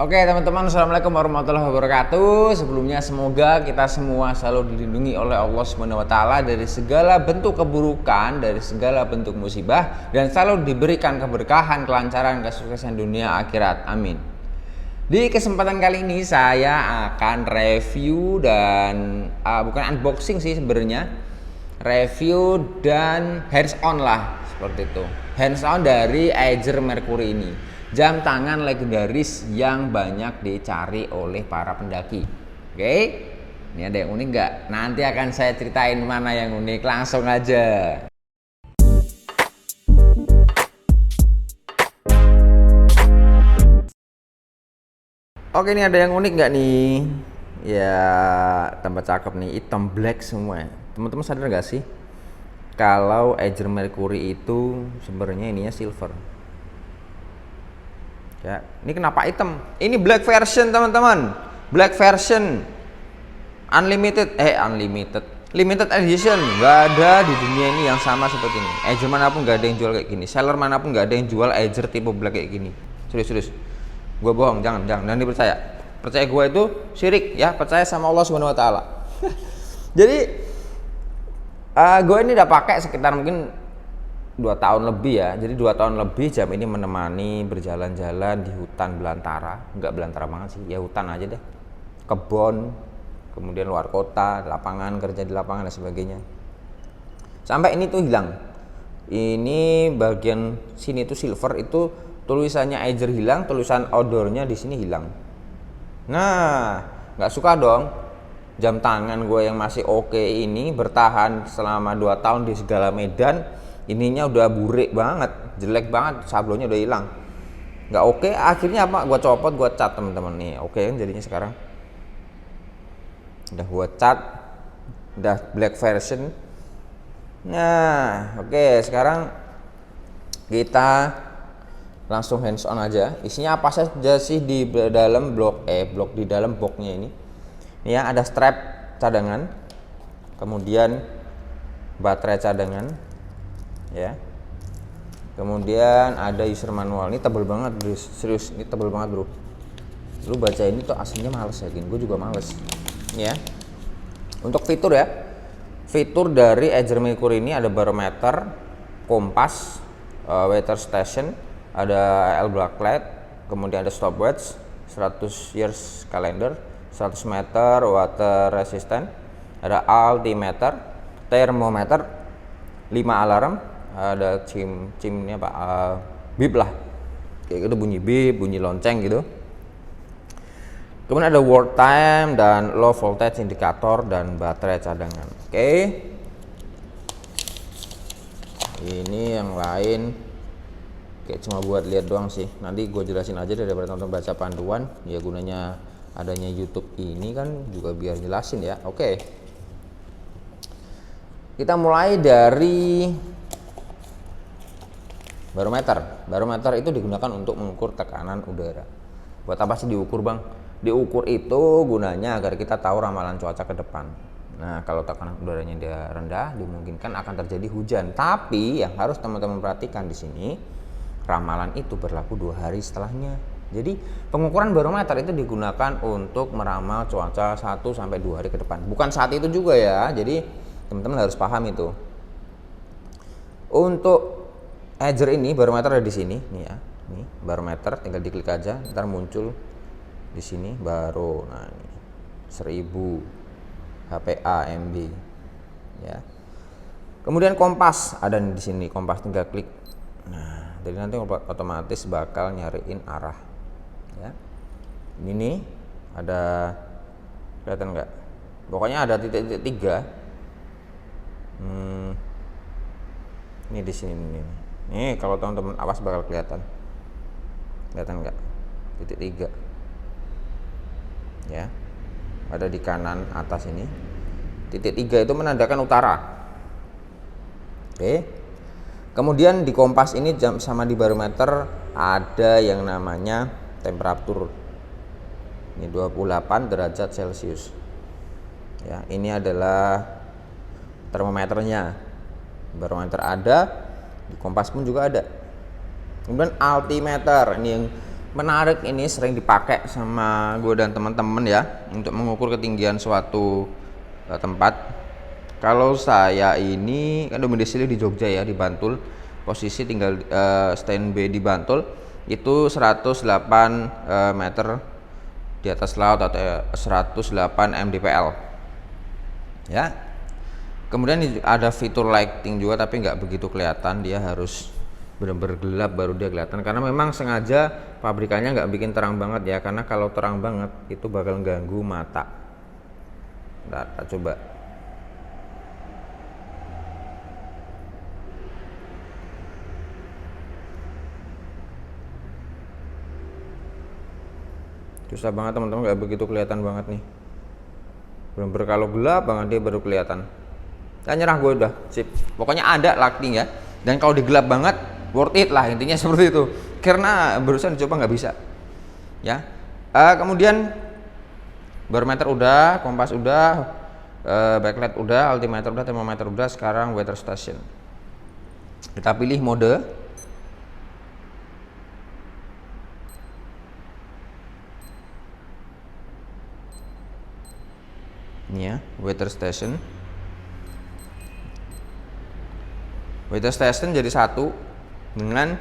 Oke teman-teman, assalamualaikum warahmatullahi wabarakatuh. Sebelumnya semoga kita semua selalu dilindungi oleh Allah Subhanahu Wa Taala dari segala bentuk keburukan, dari segala bentuk musibah, dan selalu diberikan keberkahan, kelancaran, kesuksesan dunia akhirat. Amin. Di kesempatan kali ini saya akan review dan bukan unboxing sih sebenarnya, review dan hands on lah seperti itu. Hands on dari Acer Mercury ini. Jam tangan legendaris yang banyak dicari oleh para pendaki. Oke, ini ada yang unik nggak? Nanti akan saya ceritain mana yang unik, langsung aja. Oke, ini ada yang unik nggak nih? Ya, tambah cakep nih, hitam black semua. Teman-teman sadar nggak sih? Kalau Acer Mercury itu sebenarnya ininya silver. Ya, ini kenapa hitam? Ini black version teman-teman, black version unlimited, limited edition. Nggak ada di dunia ini yang sama seperti ini. Acer manapun nggak ada yang jual kayak gini. Seller manapun nggak ada yang jual Acer tipe black kayak gini. Serius, gue bohong, jangan dipercaya. Percaya gue itu syirik ya, percaya sama Allah Subhanahu Wa Taala. Jadi gue ini udah pakai sekitar mungkin 2 tahun lebih ya. Jadi 2 tahun lebih jam ini menemani berjalan-jalan di hutan belantara. Enggak belantara banget sih, ya hutan aja deh. Kebon, kemudian luar kota, lapangan, kerja di lapangan dan sebagainya. Sampai ini tuh hilang. Ini bagian sini tuh silver, itu tulisannya Acer hilang, tulisan outdoornya di sini hilang. Nah, nggak suka dong. Jam tangan gue yang masih oke ini bertahan selama 2 tahun di segala medan. Ininya udah burik banget, jelek banget, sablonnya udah hilang, nggak oke. Akhirnya apa? Gua copot, gua cat teman-teman nih. Oke kan jadinya sekarang udah gua cat, udah black version. Nah oke, sekarang kita langsung hands on aja. Isinya apa saja sih di dalam blok di dalam boxnya ini? Ini ya, ada strap cadangan, kemudian baterai cadangan ya, kemudian ada user manual. Ini tebel banget bro, serius, ini tebel banget bro. Lu baca ini tuh aslinya males ya, gue juga males ya. Untuk fitur ya, fitur dari Acer Mercury ini ada barometer, kompas, weather station, ada L backlight, kemudian ada stopwatch, 100 years calendar, 100 meter water resistant, ada altimeter, thermometer, 5 alarm, ada cimnya apa, bip lah kayak gitu, bunyi bip, bunyi lonceng gitu. Kemudian ada world time dan low voltage indikator dan baterai cadangan. Oke, ini yang lain kayak cuma buat lihat doang sih, nanti gue jelasin aja daripada nonton baca panduan ya. Gunanya adanya YouTube ini kan juga biar jelasin ya. Oke, kita mulai dari barometer. Barometer itu digunakan untuk mengukur tekanan udara. Buat apa sih diukur bang? Diukur itu gunanya agar kita tahu ramalan cuaca ke depan. Nah kalau tekanan udaranya dia rendah, dimungkinkan akan terjadi hujan. Tapi yang harus teman-teman perhatikan di sini, ramalan itu berlaku 2 hari setelahnya. Jadi pengukuran barometer itu digunakan untuk meramal cuaca 1-2 hari ke depan. Bukan saat itu juga ya. Jadi teman-teman harus paham itu. Untuk Acer ini barometer ada di sini nih ya. Nih barometer, tinggal diklik aja, ntar muncul di sini baro. Nah ini 1000 HPA MB ya. Kemudian kompas ada di sini, kompas tinggal klik. Nah jadi nanti otomatis bakal nyariin arah ya. Ini nih ada, kelihatan nggak? Pokoknya ada titik-titik 3. Ini di sini nih. Nih kalau teman-teman awas bakal kelihatan nggak? Titik 3 ya, ada di kanan atas ini. Titik 3 itu menandakan utara. Oke, kemudian di kompas ini sama di barometer ada yang namanya temperatur. Ini 28 derajat Celcius ya. Ini adalah termometernya. Barometer ada, di kompas pun juga ada. Kemudian altimeter, ini yang menarik ini sering dipakai sama gue dan teman-teman ya untuk mengukur ketinggian suatu tempat. Kalau saya ini kan domisili di Jogja ya, di Bantul, posisi tinggal standby di Bantul, itu 108 meter di atas laut atau 108 mdpl ya. Kemudian ada fitur lighting juga, tapi nggak begitu kelihatan, dia harus benar-benar gelap baru dia kelihatan, karena memang sengaja pabrikannya nggak bikin terang banget ya, karena kalau terang banget itu bakal ganggu mata. Nah, kita coba. Susah banget teman-teman, nggak begitu kelihatan banget nih. Benar-benar kalau gelap banget dia baru kelihatan. Ya nyerah gue udah, sip. Pokoknya ada lighting ya. Dan kalau digelap banget worth it lah, intinya seperti itu. Karena barusan dicoba nggak bisa ya. Kemudian barometer udah, kompas udah, backlight udah, altimeter udah, thermometer udah. Sekarang weather station, kita pilih mode. Ini ya, weather station. Weather station jadi satu dengan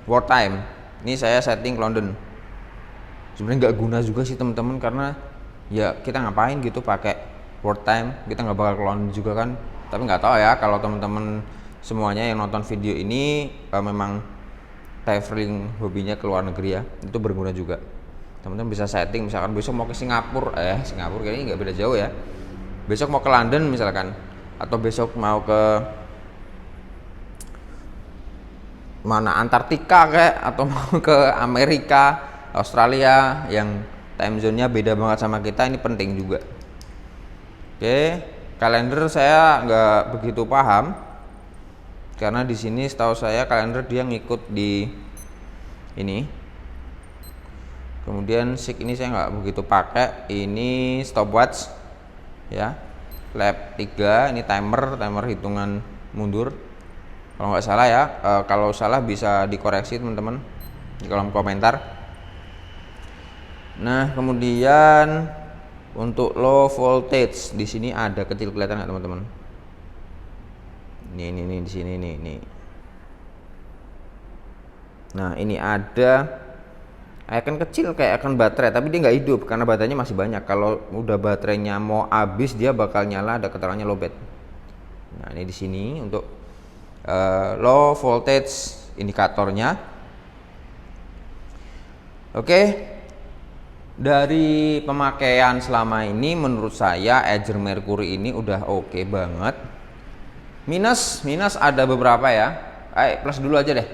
world time. Ini saya setting London. Sebenarnya nggak guna juga sih teman-teman, karena ya kita ngapain gitu pakai world time, kita nggak bakal ke London juga kan. Tapi nggak tahu ya, kalau teman-teman semuanya yang nonton video ini memang traveling hobinya ke luar negeri ya, itu berguna juga. Teman-teman bisa setting, misalkan besok mau ke Singapura kayaknya nggak beda jauh ya. Besok mau ke London misalkan, atau besok mau ke mana, Antartika kayak, atau mau ke Amerika, Australia yang time zone-nya beda banget sama kita, ini penting juga. Oke, kalender saya nggak begitu paham, karena di sini setahu saya kalender dia ngikut di ini. Kemudian Sig ini saya nggak begitu pakai. Ini stopwatch ya, lap 3, ini timer hitungan mundur kalau nggak salah ya. Kalau salah bisa dikoreksi teman-teman di kolom komentar. Nah, kemudian untuk low voltage di sini ada kecil, kelihatan nggak teman-teman? Ini di sini nih. Nah, ini ada icon kecil kayak icon baterai, tapi dia nggak hidup karena baterainya masih banyak. Kalau udah baterainya mau habis dia bakal nyala, ada keterangannya lowbat. Nah, ini di sini untuk low voltage indikatornya. Oke, dari pemakaian selama ini menurut saya Edger Mercury ini udah oke banget. Minus ada beberapa ya. Plus dulu aja deh.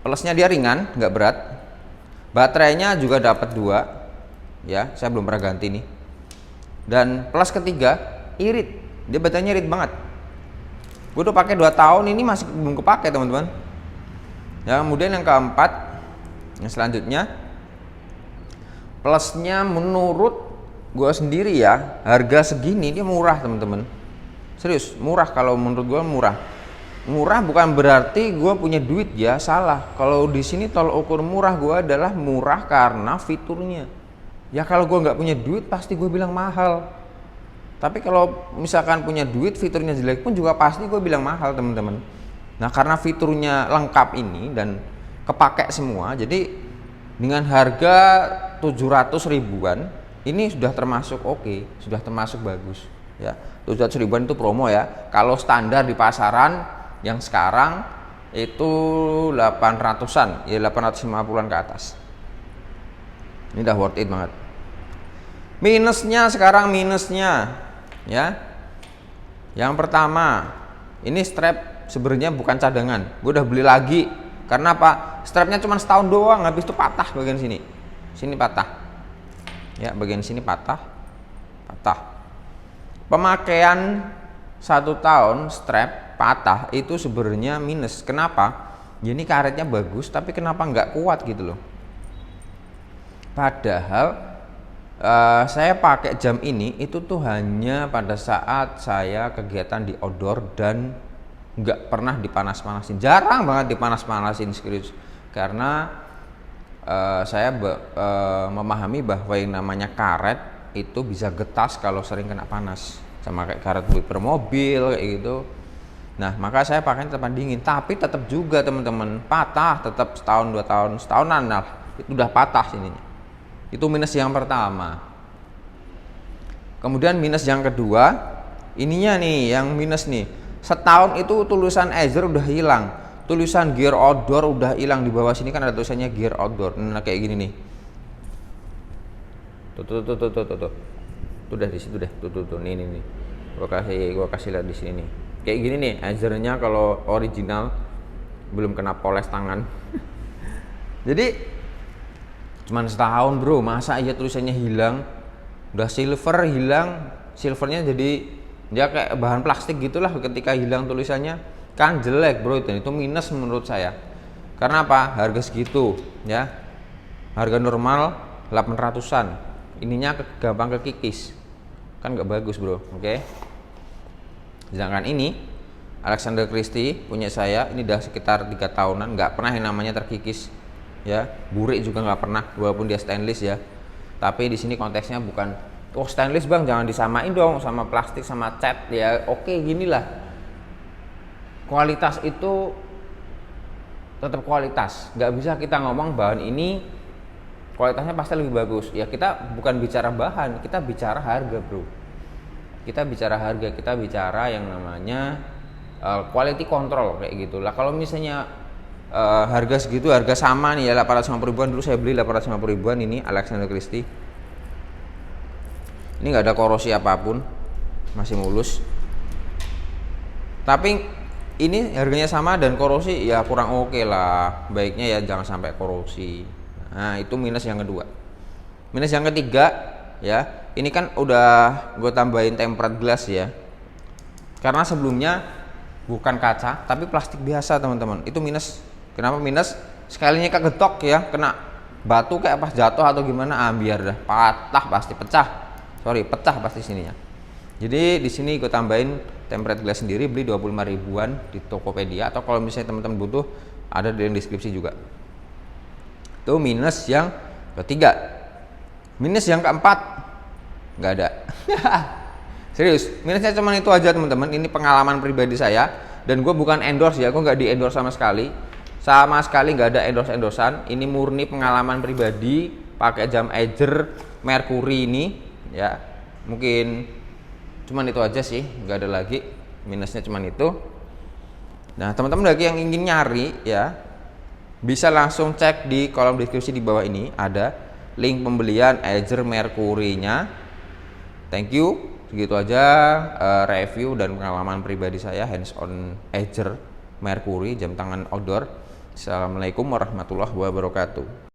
Plusnya dia ringan, nggak berat. Baterainya juga dapat 2 ya, saya belum pernah ganti nih. Dan plus ketiga, irit, dia baterainya irit banget. Gue udah pakai 2 tahun ini masih belum kepake teman-teman ya. Kemudian yang keempat, yang selanjutnya, plusnya menurut gue sendiri ya, harga segini dia murah teman-teman, serius murah. Kalau menurut gue murah bukan berarti gue punya duit ya, salah. Kalau di sini tolok ukur murah gue adalah murah karena fiturnya ya. Kalau gue nggak punya duit pasti gue bilang mahal, tapi kalau misalkan punya duit fiturnya jelek pun juga pasti gue bilang mahal teman-teman. Nah, karena fiturnya lengkap ini dan kepake semua, jadi dengan harga 700 ribuan ini sudah termasuk oke, sudah termasuk bagus ya. 700 ribuan itu promo ya. Kalau standar di pasaran yang sekarang itu 800-an ya, 850-an ke atas. Ini udah worth it banget. Minusnya sekarang, ya, yang pertama ini strap sebenarnya bukan cadangan, gue udah beli lagi. Karena apa? Strapnya cuma setahun doang, habis itu patah bagian sini patah ya, bagian sini patah. Pemakaian 1 tahun strap patah itu sebenarnya minus. Kenapa? Ini karetnya bagus, tapi kenapa nggak kuat gitu loh. Padahal saya pakai jam ini itu tuh hanya pada saat saya kegiatan di outdoor dan nggak pernah dipanas-panasin, jarang banget dipanas-panasin, serius. Karena saya memahami bahwa yang namanya karet itu bisa getas kalau sering kena panas, sama kayak karet wiper mobil kayak gitu. Nah, maka saya pakai tepan dingin, tapi tetap juga teman-teman patah, tetap setahun 2 tahun, setahunan lah itu udah patah sininya. Itu minus yang pertama. Kemudian minus yang kedua, ininya nih yang minus nih. Setahun itu tulisan Acer udah hilang, tulisan gear outdoor udah hilang. Di bawah sini kan ada tulisannya gear outdoor. Nah, kayak gini nih. Tuh. Udah di situ deh. Tuh. Nih. Gua kasih lihat di sini nih. Kayak gini nih Acernya kalau original, belum kena poles tangan. Jadi cuman setahun, bro. Masa iya tulisannya hilang? Udah silver hilang, silvernya jadi dia kayak bahan plastik gitulah. Ketika hilang tulisannya kan jelek, bro. Itu minus menurut saya. Karena apa? Harga segitu ya, harga normal 800-an, ininya gampang kekikis kan, nggak bagus, bro. Oke. Sedangkan ini Alexander Christie punya saya, ini udah sekitar 3 tahunan, nggak pernah yang namanya terkikis ya, burik juga nggak pernah, walaupun dia stainless ya. Tapi di sini konteksnya bukan, oh stainless bang, jangan disamain dong sama plastik sama cat ya. Oke, gini lah. Kualitas itu tetap kualitas. Nggak bisa kita ngomong bahan ini kualitasnya pasti lebih bagus. Ya kita bukan bicara bahan, kita bicara harga, bro. Kita bicara harga, kita bicara yang namanya quality control kayak gitulah. Kalau misalnya harga segitu, harga sama nih ya 850 ribuan, dulu saya beli 850 ribuan ini Alexander Christie. Ini nggak ada korosi apapun, masih mulus. Tapi ini harganya sama dan korosi ya kurang oke lah. Baiknya ya jangan sampai korosi. Nah, itu minus yang kedua. Minus yang ketiga ya, ini kan udah gue tambahin tempered glass ya. Karena sebelumnya bukan kaca tapi plastik biasa, teman-teman. Itu minus. Kenapa minus? Sekalinya kegetok ya, kena batu kayak pas jatuh atau gimana, biar dah patah pasti, pecah pasti sininya. Jadi di sini gue tambahin tempered glass sendiri, beli 25 ribuan di Tokopedia, atau kalau misalnya teman-teman butuh ada di deskripsi juga. Itu minus yang ketiga. Minus yang keempat nggak ada. Serius, minusnya cuma itu aja, teman-teman. Ini pengalaman pribadi saya dan gue bukan endorse ya, gue nggak di endorse sama sekali nggak ada endorse-endorsan. Ini murni pengalaman pribadi pakai jam Acer Mercury ini ya. Mungkin cuman itu aja sih, nggak ada lagi. Minusnya cuman itu. Nah, teman-teman lagi yang ingin nyari ya, bisa langsung cek di kolom deskripsi di bawah ini, ada link pembelian Acer Mercury-nya. Thank you. Segitu aja review dan pengalaman pribadi saya hands on Acer Mercury jam tangan outdoor. Assalamualaikum warahmatullahi wabarakatuh.